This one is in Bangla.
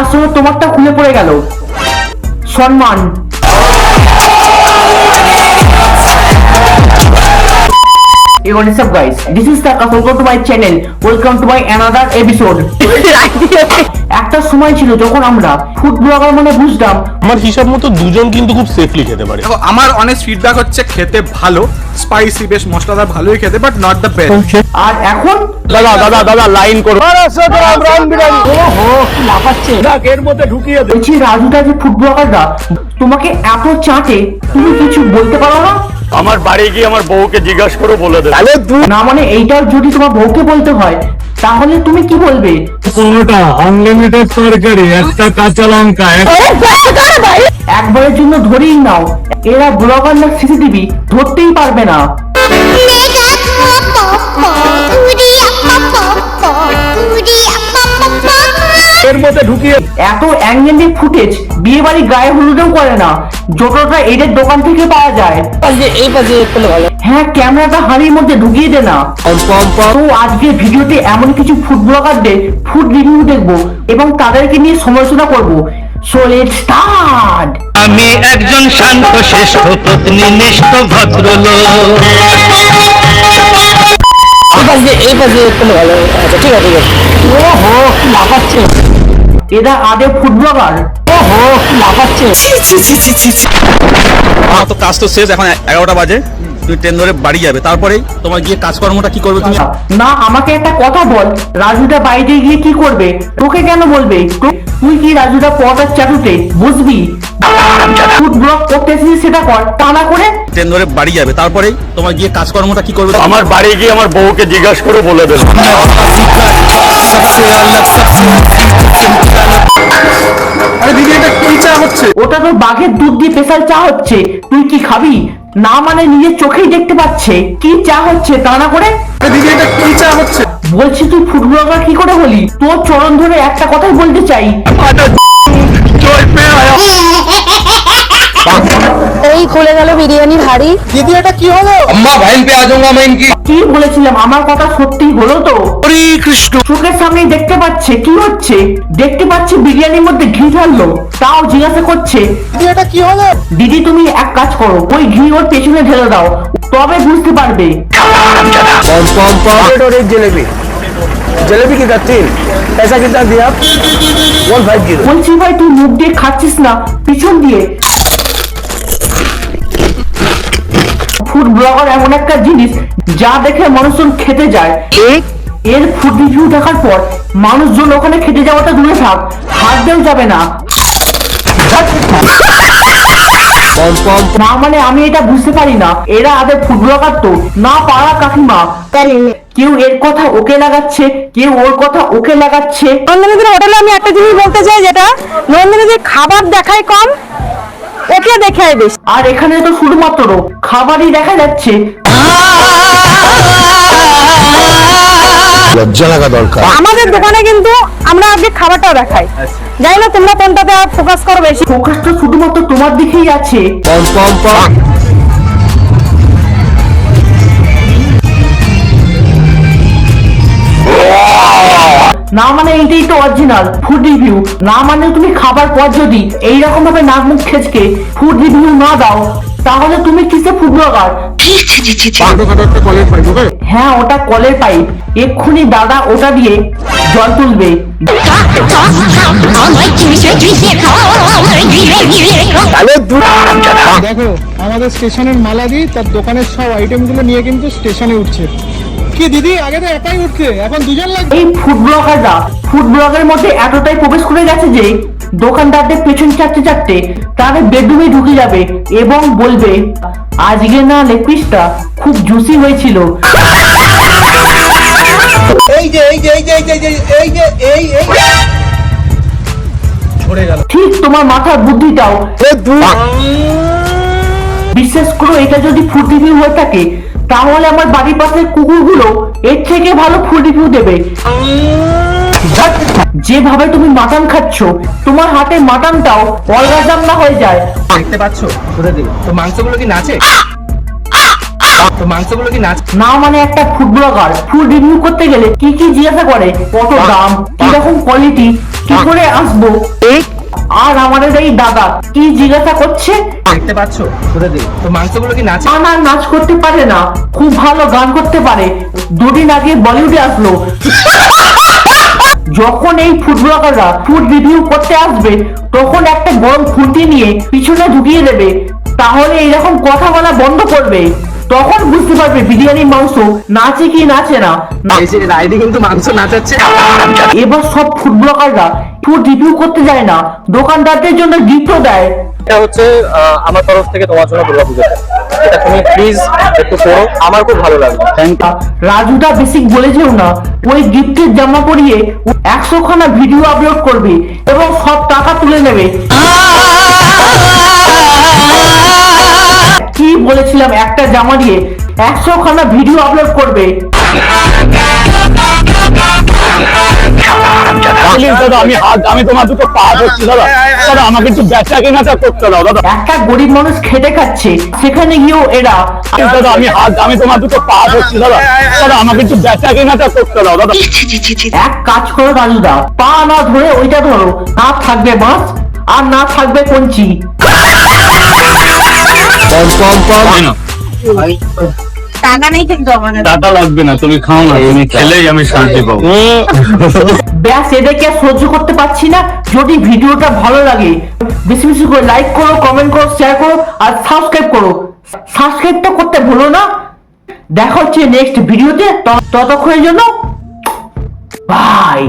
তার সঙ্গে তোমারটা খুলে পড়ে গেল। সম্মান। Hey, what is up guys? This is Takas. Welcome to my channel. Welcome to my another episode. একটা সময় ছিল যখন আমরা ফুড ব্লগার মানে বুঝতাম আমার হিসাব মতো দুজন কিন্তু খুব সেফলি খেতে পারে। দেখো আমার অনেস্ট ফিডব্যাক হচ্ছে খেতে ভালো, স্পাইসি, বেশ মশলাদার, ভালোই খেতে, বাট নট দ্য বেস্ট। আর এখন দাদা লাইন করো। বলছি রাজুদা যে ফুড ব্লগাররা তোমাকে এত চাটে তুমি কিছু বলতে পারো না? আমার বাড়ি গিয়ে আমার বউকে জিজ্ঞাসা করে বলে দেবে। না মানে এইটাও যদি তোমার বউকে বলতে হয় তাহলে তুমি কি বলবে? কোনোটা আনলিমিটেড তরকারি, একটা কাঁচা লঙ্কা, একবারের জন্য ধরেই নাও এরা ব্লগার না সিসিটিভি ধরতেই পারবে না। এর মধ্যে ঢুকিয়ে এত অ্যাঙ্গেল ফুটেজ বিয়ে বাড়ি গায়ে হলুদেও করে না, যতটা এদের দোকান থেকে পাওয়া যায়। হ্যাঁ, ক্যামেরাটা হাড়ির মধ্যে ঢুকিয়ে দে না। তো আজকে ভিডিওতে এমন কিছু ফুড ব্লগারদের ফুড রিভিউ দেখবো এবং তাদেরকে নিয়ে সমালোচনা করবো। So let's start. আমি একজন শান্ত শ্রেষ্ঠ প্রতিনিষ্ঠ ভদ্রলোক। এরা আদে ফুড ব্লগার? আমার তো কাজ তো শেষ, এখন 11টা বাজে, তুমি ট্রেন ধরে বাড়ি যাবে, তারপরে তোমার গিয়ে কাজকর্মটা কি করবে তুমি? না আমাকে একটা কথা বল, রাজুদা বাইরে গিয়ে কি করবে? তোকে কেন বলবে? তুই কি রাজুদা পড়ার চাটুতে বুঝবি? ফুড ব্লগ করতেছিস সেটা কর, তা না করে ট্রেন ধরে বাড়ি যাবে, তারপরে তোমার গিয়ে কাজকর্মটা কি করবে? আমার বাড়ি গিয়ে আমার বউকে জিজ্ঞাসা করে বলে দেবে। আরে দিদি, এটা কি চা হচ্ছে? ওটা তো বাঘের দুধ দিয়ে স্পেশাল চা হচ্ছে, তুই কি খাবি? না মানে নিজের চোখেই দেখতে পাচ্ছে কি চা হচ্ছে, তা না করে আরে দিদি, এটা কি চা হচ্ছে? বলছি তুই ফুড ব্লগার কি করে হলি? তোর চরণ ধরে একটা কথাই বলতে চাই। এই খুলে গেল বিরিয়ানির হাড়ি। দিদি, এটা কি হলো? কি বলেছিলাম, আমার কথা সত্যি হলো তো? কৃষ্ণ, চোখের সামনেই দেখতে পাচ্ছে কি হচ্ছে, দেখতে পাচ্ছে বিরিয়ানির মধ্যে ঘি ঢাললো, তাও জিজ্ঞাসা করছে দিদি, এটা কি হলো? দিদি তুমি এক কাজ করো, ওই ঘি ওর পেছনে ঢেলে দাও, তবে বুঝতে পারবে। जलेबी की तीन पैसा कितना दिया? 150। বলছি ভাই তুই মুখ দিয়ে খাচ্ছিস না পিছন দিয়ে। ফুড ব্লগার এমন একটা জিনিস যা দেখে মানুষজন খেতে যায়। এর ফুড রিভিউ দেখার পর মানুষজন ওখানে খেতে যাওয়াটা দূরে থাক, হাত দিয়েও যাবে না। না মানে আমি এটা বুঝতে পারি না, এরা আদের ফুড ব্লগার তো না, পাড়া কাকিমা কেউ এর কথা ওকে লাগাচ্ছে, কেউ ওর কথা ওকে লাগাচ্ছে। নন্দিনীদের হোটেলে আমি একটা জিনিস বলতে চাই, যেটা নন্দিনীদের খাবার দেখায় কম, ওকে দেখায় বেশি। আর এখানে তো শুধুমাত্র খাবারই দেখা যাচ্ছে। লজ্জা লাগা দরকার। আমাদের দোকানে কিন্তু আমরা আগে খাবারটাও দেখাই, জানি না তোমরা কোনটাতে ফোকাস করো বেশি। ফোকাসটা শুধুমাত্র তোমার দিকেই আছে। না মানে এইটাই তো অরিজিনাল ফুড রিভিউ। না মানে তুমি খাবার পর যদি এইরকম ভাবে নাক মুখ খেচকে ফুড রিভিউ না দাও তাহলে তুমি কিসে ফুড ব্লগার? হ্যাঁ ওটা কলের পাইপ, এক্ষুনি দাদা ওটা দিয়ে জল তুলবে। দেখো আমাদের স্টেশনের মালাদি তার দোকানের সব আইটেম গুলো নিয়ে কিন্তু স্টেশনে উঠছে। কি দিদি, আগে তো একাই উঠছে, এখন দুজন লাগবে। এই ফুড ব্লগাররা ফুড ব্লগের মধ্যে এতটাই প্রবেশ করে গেছে যে দোকানদারদের পেছন চাটতে চাটতে তাদের বেডরুমে ঢুকে যাবে এবং বলবে আজকে না লেগ পিসটা খুব জুসি হয়েছিল। ঠিক তোমার মাথার বুদ্ধিটাও। বিশ্বাস করো এটা যদি ফুড রিভিউ হয়ে থাকে তাহলে আমার বাড়ির পাশের কুকুরগুলো এর থেকে ভালো ফুড রিভিউ দেবে। যেভাবে তুমি মাটন খাচ্ছ তোমার হাতে মাটনটাও অর্গাজম না হয়ে যায়। দেখতে পাচ্ছো তো মাংসগুলো কি নাচে? না মানে একটা ফুড ব্লগার ফুড রিভিউ করতে গেলে কি কি জিজ্ঞাসা করে, কত দাম, কিরকম কোয়ালিটি, কি করে আসবো? আর আমাদের এই দাদা কি জিজ্ঞাসা করছে? দেখতে পাচ্ছ কোথা দিয়ে তো মাংসগুলো কি নাচে? আর নাচ করতে পারে না, খুব ভালো গান করতে পারে, দুদিন আগে বলিউডে আসলো। যখন এই ফুড ব্লগাররা ফুড রিভিউ করতে আসবে তখন একটা গরম খুঁটি নিয়ে পিছনে ঢুকিয়ে দেবে, তাহলে এরকম কথা বলা বন্ধ করবে। তখন বুঝতে পারবে বিরিয়ানি মাংস নাচে কি নাচে না। এই যে রাইডি কিন্তু মাংস নাচাচ্ছে। এবার সব ফুড ব্লগাররা ফুড রিভিউ করতে যায় না, দোকানদারদের জন্য গিফটও দেয়। এটা হচ্ছে আমার তরফ থেকে তোমার জন্য দুর্গাপূজা, এটা তুমি প্লিজ একটু করো, আমার খুব ভালো লাগবে। রাজুদা বেসিক বলেছেও না, ওই গিফটের জামা পরিয়ে 100 খানা ভিডিও আপলোড করবে এবং সব টাকা তুলে নেবে। কি বলেছিলাম, একটা জামা দিয়ে 100 খানা ভিডিও আপলোড করবে। দাদা আমি তোমার দুটো পা ধরছি দাদা, দাদা আমাকে একটু বেচা কেনাটা করতে দাও দাদা। একটা গরিব মানুষ খেটে খাচ্ছে, সেখানে গিয়েও এরা। দাদা আমি তোমার দুটো পা ধরছি দাদা, দাদা আমাকে একটু বেচা কেনাটা করতে দাও দাদা। এক কাজ করো রাজুদা, পা না ধরে ওইটা ধরো, না থাকবে বাঁশ আর না থাকবে কঞ্চি। টাকা নেই কিন্তু আমাদের। টাকা লাগবে না, তুমি খাও না, তুমি খেলেই আমি শান্তি পাবো। ব্যাস, এদেরকে আর সহ্য করতে পারছি না। যদি ভিডিওটা ভালো লাগে বেশি বেশি করে লাইক করো, কমেন্ট করো, শেয়ার করো আর সাবস্ক্রাইব করো। সাবস্ক্রাইবটা করতে ভুলো না। দেখা হচ্ছে নেক্সট ভিডিওতে, ততক্ষণের জন্য বাই।